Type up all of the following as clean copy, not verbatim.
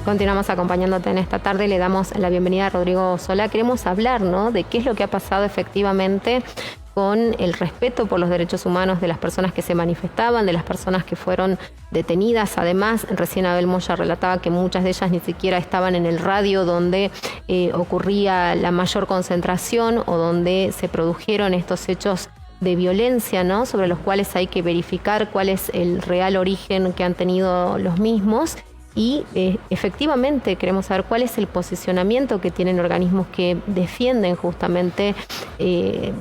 Continuamos acompañándote en esta tarde. Le damos la bienvenida a Rodrigo Solá. Queremos hablar, ¿no?, de qué es lo que ha pasado efectivamente con el respeto por los derechos humanos de las personas que se manifestaban, de las personas que fueron detenidas. Además, recién Abel Moya relataba que muchas de ellas ni siquiera estaban en el radio donde ocurría la mayor concentración o donde se produjeron estos hechos de violencia, ¿no?, sobre los cuales hay que verificar cuál es el real origen que han tenido los mismos. Y efectivamente queremos saber cuál es el posicionamiento que tienen organismos que defienden justamente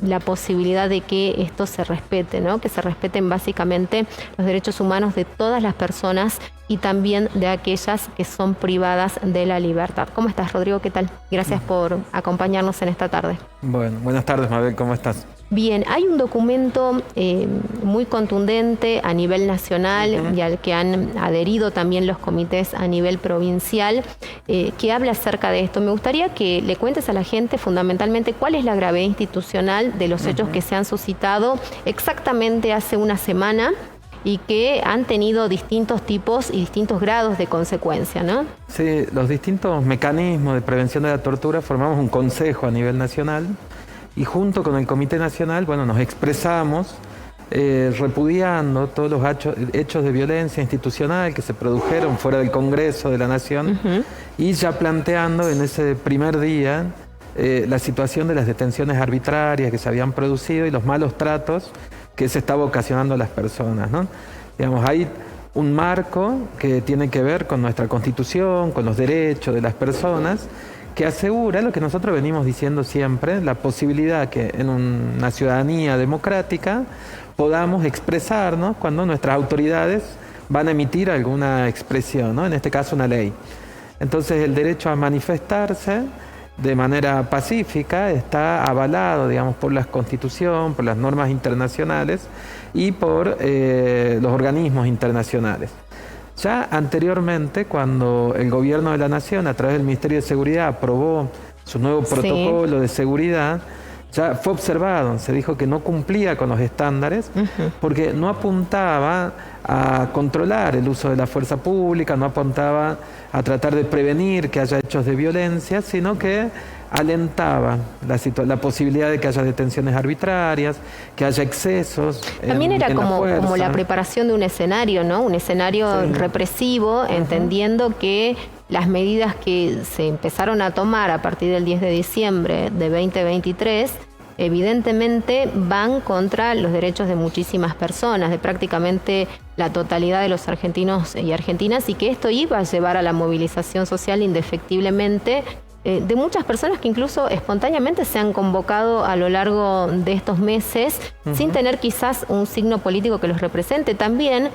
la posibilidad de que esto se respete, ¿no?, que se respeten básicamente los derechos humanos de todas las personas y también de aquellas que son privadas de la libertad. ¿Cómo estás, Rodrigo? ¿Qué tal? Gracias por acompañarnos en esta tarde. Bueno, buenas tardes, Mabel, ¿cómo estás? Bien, hay un documento muy contundente a nivel nacional y al que han adherido también los comités a nivel provincial que habla acerca de esto. Me gustaría que le cuentes a la gente fundamentalmente cuál es la gravedad institucional de los hechos que se han suscitado exactamente hace una semana y que han tenido distintos tipos y distintos grados de consecuencia, ¿no? Sí, los distintos mecanismos de prevención de la tortura formamos un consejo a nivel nacional. Y junto con el Comité Nacional, bueno, nos expresamos repudiando todos los hechos de violencia institucional que se produjeron fuera del Congreso de la Nación y ya planteando en ese primer día la situación de las detenciones arbitrarias que se habían producido y los malos tratos que se estaba ocasionando a las personas, ¿no? Digamos, hay un marco que tiene que ver con nuestra Constitución, con los derechos de las personas, que asegura lo que nosotros venimos diciendo siempre, la posibilidad que en una ciudadanía democrática podamos expresarnos cuando nuestras autoridades van a emitir alguna expresión, ¿no?, en este caso una ley. Entonces el derecho a manifestarse de manera pacífica está avalado, digamos, por la Constitución, por las normas internacionales y por los organismos internacionales. Ya anteriormente, cuando el Gobierno de la Nación, a través del Ministerio de Seguridad, aprobó su nuevo protocolo de seguridad, ya fue observado, se dijo que no cumplía con los estándares porque no apuntaba a controlar el uso de la fuerza pública, no apuntaba a tratar de prevenir que haya hechos de violencia, sino que alentaba la posibilidad de que haya detenciones arbitrarias, que haya excesos. También era como la preparación de un escenario, ¿no? Un escenario represivo, entendiendo que las medidas que se empezaron a tomar a partir del 10 de diciembre de 2023 evidentemente van contra los derechos de muchísimas personas, de prácticamente la totalidad de los argentinos y argentinas, y que esto iba a llevar a la movilización social indefectiblemente de muchas personas que incluso espontáneamente se han convocado a lo largo de estos meses sin tener quizás un signo político que los represente. También,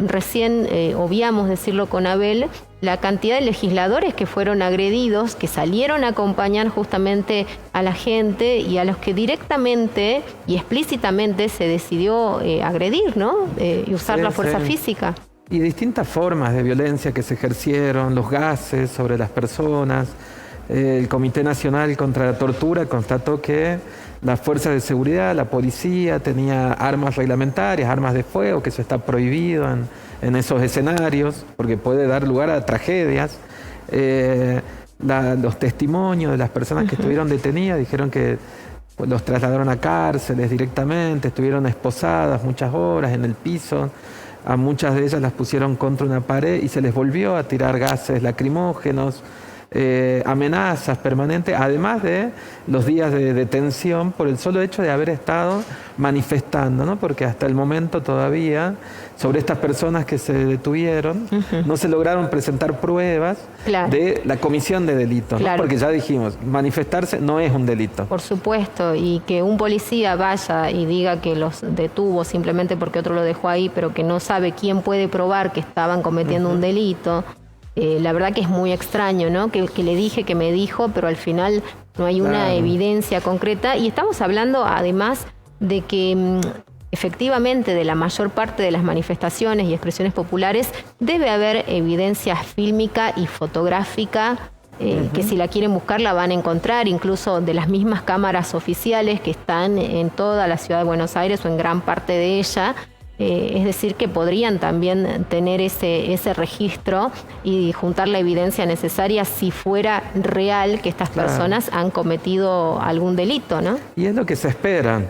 recién obviamos decirlo con Abel, la cantidad de legisladores que fueron agredidos, que salieron a acompañar justamente a la gente y a los que directamente y explícitamente se decidió agredir, ¿no? Y usar la fuerza física. Y distintas formas de violencia que se ejercieron, los gases sobre las personas. El Comité Nacional contra la Tortura constató que las fuerzas de seguridad, la policía, tenía armas reglamentarias, armas de fuego, que eso está prohibido en esos escenarios, porque puede dar lugar a tragedias. Los testimonios de las personas que estuvieron detenidas dijeron que los trasladaron a cárceles directamente, estuvieron esposadas muchas horas en el piso. A muchas de ellas las pusieron contra una pared y se les volvió a tirar gases lacrimógenos. Amenazas permanentes, además de los días de detención por el solo hecho de haber estado manifestando, ¿no? Porque hasta el momento todavía sobre estas personas que se detuvieron no se lograron presentar pruebas de la comisión de delitos, ¿no? Porque ya dijimos, manifestarse no es un delito. Por supuesto, y que un policía vaya y diga que los detuvo simplemente porque otro lo dejó ahí, pero que no sabe quién puede probar que estaban cometiendo un delito. La verdad que es muy extraño, ¿no? Que le dije, que me dijo, pero al final no hay una evidencia concreta. Y estamos hablando además de que efectivamente de la mayor parte de las manifestaciones y expresiones populares debe haber evidencia fílmica y fotográfica que si la quieren buscar la van a encontrar, incluso de las mismas cámaras oficiales que están en toda la ciudad de Buenos Aires o en gran parte de ella. Es decir, que podrían también tener ese registro y juntar la evidencia necesaria si fuera real que estas personas han cometido algún delito, ¿no? Y es lo que se espera.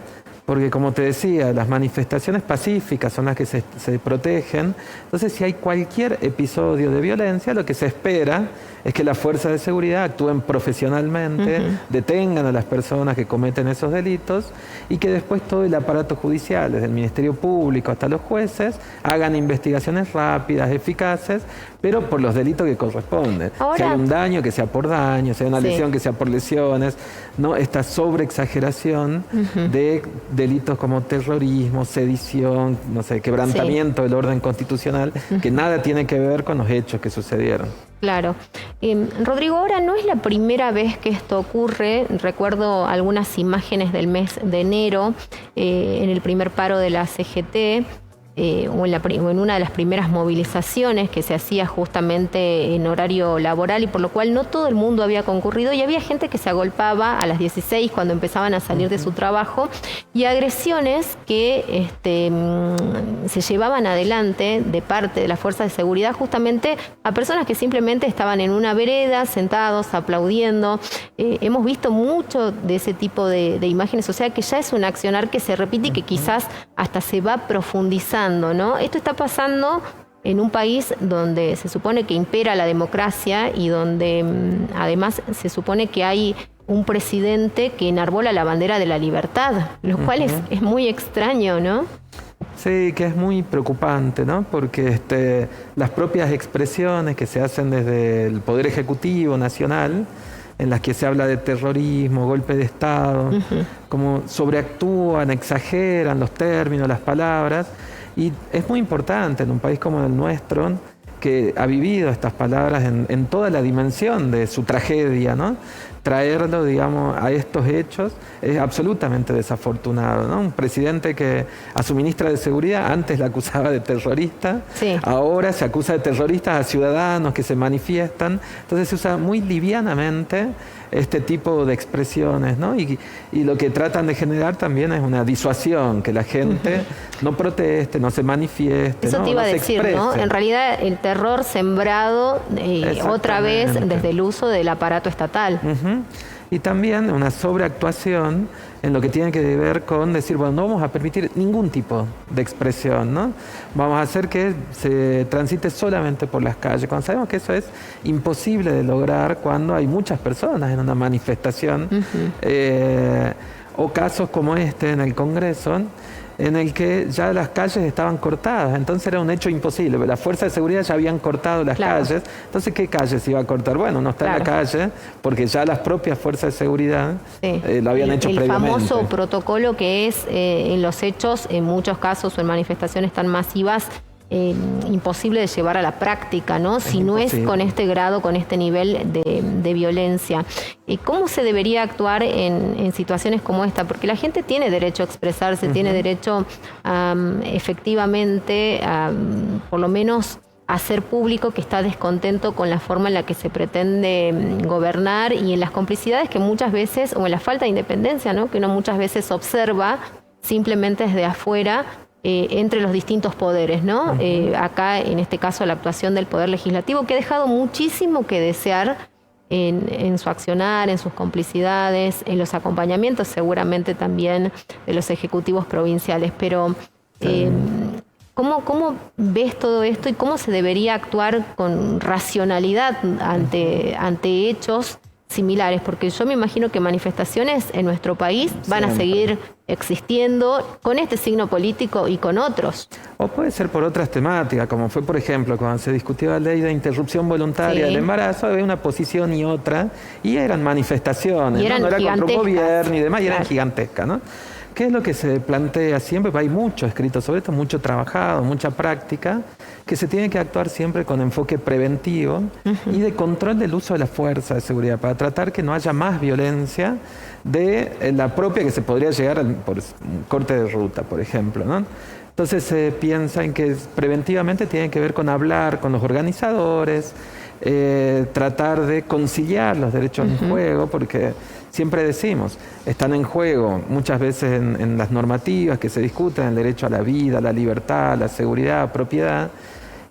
Porque como te decía, las manifestaciones pacíficas son las que se protegen. Entonces, si hay cualquier episodio de violencia, lo que se espera es que las fuerzas de seguridad actúen profesionalmente, detengan a las personas que cometen esos delitos y que después todo el aparato judicial, desde el Ministerio Público hasta los jueces, hagan investigaciones rápidas, eficaces, pero por los delitos que corresponden. Ahora, si hay un daño, que sea por daño, si hay una lesión, que sea por lesiones, no esta sobreexageración de delitos como terrorismo, sedición, no sé, quebrantamiento del orden constitucional, que nada tiene que ver con los hechos que sucedieron. Claro. Rodrigo, ahora no es la primera vez que esto ocurre. Recuerdo algunas imágenes del mes de enero, en el primer paro de la CGT, o en una de las primeras movilizaciones que se hacía justamente en horario laboral y por lo cual no todo el mundo había concurrido y había gente que se agolpaba a las 16 cuando empezaban a salir de su trabajo y agresiones que se llevaban adelante de parte de las fuerzas de seguridad justamente a personas que simplemente estaban en una vereda sentados aplaudiendo. Hemos visto mucho de ese tipo de imágenes, o sea que ya es un accionar que se repite y que quizás hasta se va profundizando, ¿no? Esto está pasando en un país donde se supone que impera la democracia y donde además se supone que hay un presidente que enarbola la bandera de la libertad, lo cual es muy extraño, ¿no? Sí, que es muy preocupante, ¿no? Porque las propias expresiones que se hacen desde el Poder Ejecutivo Nacional, en las que se habla de terrorismo, golpe de Estado, como sobreactúan, exageran los términos, las palabras. Y es muy importante en un país como el nuestro, que ha vivido estas palabras en toda la dimensión de su tragedia, ¿no? Traerlo, digamos, a estos hechos es absolutamente desafortunado, ¿no? Un presidente que a su ministra de Seguridad antes la acusaba de terrorista, ahora se acusa de terroristas a ciudadanos que se manifiestan, entonces se usa muy livianamente este tipo de expresiones, ¿no? Y lo que tratan de generar también es una disuasión, que la gente no proteste, no se manifieste. Eso ¿no? te iba no a decir, ¿no? En realidad el terror sembrado otra vez desde el uso del aparato estatal. Y también una sobreactuación en lo que tiene que ver con decir, bueno, no vamos a permitir ningún tipo de expresión, ¿no? Vamos a hacer que se transite solamente por las calles, cuando sabemos que eso es imposible de lograr cuando hay muchas personas en una manifestación, o casos como este en el Congreso, en el que ya las calles estaban cortadas, entonces era un hecho imposible, las fuerzas de seguridad ya habían cortado las calles, entonces ¿qué calles iba a cortar? Bueno, no está en la calle, porque ya las propias fuerzas de seguridad lo habían hecho previamente. El famoso protocolo que es en los hechos, en muchos casos o en manifestaciones tan masivas, imposible de llevar a la práctica, ¿no? Si no es con este grado, con este nivel de violencia. ¿Cómo se debería actuar en situaciones como esta? Porque la gente tiene derecho a expresarse, tiene derecho efectivamente por lo menos hacer público que está descontento con la forma en la que se pretende gobernar y en las complicidades que muchas veces, o en la falta de independencia, ¿no? Que uno muchas veces observa simplemente desde afuera, entre los distintos poderes, ¿no? Acá, en este caso, la actuación del Poder Legislativo, que ha dejado muchísimo que desear en su accionar, en sus complicidades, en los acompañamientos, seguramente también de los ejecutivos provinciales. Pero, ¿cómo ves todo esto y cómo se debería actuar con racionalidad ante hechos similares? Porque yo me imagino que manifestaciones en nuestro país van a seguir existiendo con este signo político y con otros. O puede ser por otras temáticas, como fue, por ejemplo, cuando se discutió la ley de interrupción voluntaria del embarazo, había una posición y otra, y eran manifestaciones, y eran no era contra un gobierno y demás, y claro, eran gigantescas, ¿no? ¿Qué es lo que se plantea siempre? Hay mucho escrito sobre esto, mucho trabajado, mucha práctica, que se tiene que actuar siempre con enfoque preventivo y de control del uso de la fuerza de seguridad, para tratar que no haya más violencia de la propia que se podría llegar por un corte de ruta, por ejemplo, ¿no? Entonces se piensa en que preventivamente tiene que ver con hablar con los organizadores, tratar de conciliar los derechos en juego, porque siempre decimos, están en juego muchas veces en las normativas que se discuten, el derecho a la vida, a la libertad, a la seguridad, a propiedad,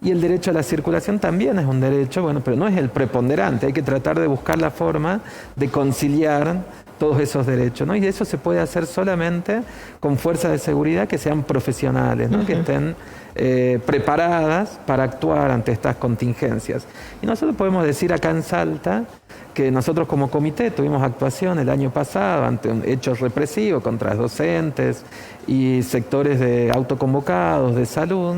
y el derecho a la circulación también es un derecho, bueno, pero no es el preponderante, hay que tratar de buscar la forma de conciliar todos esos derechos, ¿no? Y eso se puede hacer solamente con fuerzas de seguridad que sean profesionales, ¿no? Que estén preparadas para actuar ante estas contingencias. Y nosotros podemos decir acá en Salta que nosotros como comité tuvimos actuación el año pasado ante hechos represivos contra docentes y sectores de autoconvocados de salud,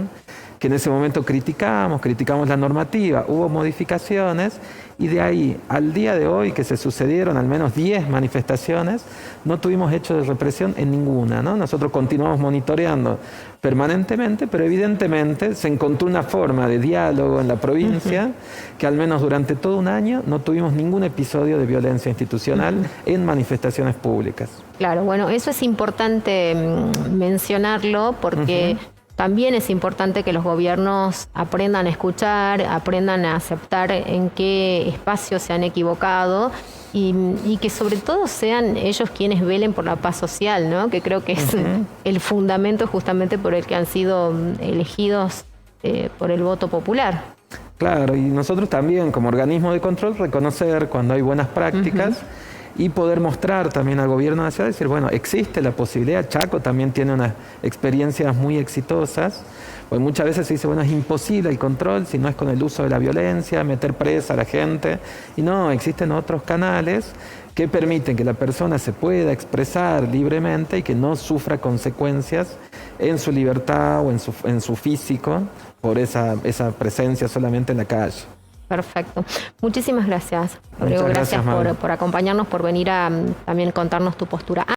que en ese momento criticamos la normativa, hubo modificaciones y de ahí al día de hoy que se sucedieron al menos 10 manifestaciones, no tuvimos hechos de represión en ninguna, ¿no? Nosotros continuamos monitoreando permanentemente, pero evidentemente se encontró una forma de diálogo en la provincia que al menos durante todo un año no tuvimos ningún episodio de violencia institucional en manifestaciones públicas. Claro, bueno, eso es importante mencionarlo porque también es importante que los gobiernos aprendan a escuchar, aprendan a aceptar en qué espacios se han equivocado y que sobre todo sean ellos quienes velen por la paz social, ¿no? Que creo que es el fundamento justamente por el que han sido elegidos por el voto popular. Claro, y nosotros también como organismo de control reconocer cuando hay buenas prácticas y poder mostrar también al gobierno nacional, decir, bueno, existe la posibilidad, Chaco también tiene unas experiencias muy exitosas, pues muchas veces se dice, bueno, es imposible el control si no es con el uso de la violencia, meter presa a la gente, y no, existen otros canales que permiten que la persona se pueda expresar libremente y que no sufra consecuencias en su libertad o en su físico por esa presencia solamente en la calle. Perfecto. Muchísimas gracias, Rodrigo. Muchas gracias por acompañarnos, por venir a también contarnos tu postura.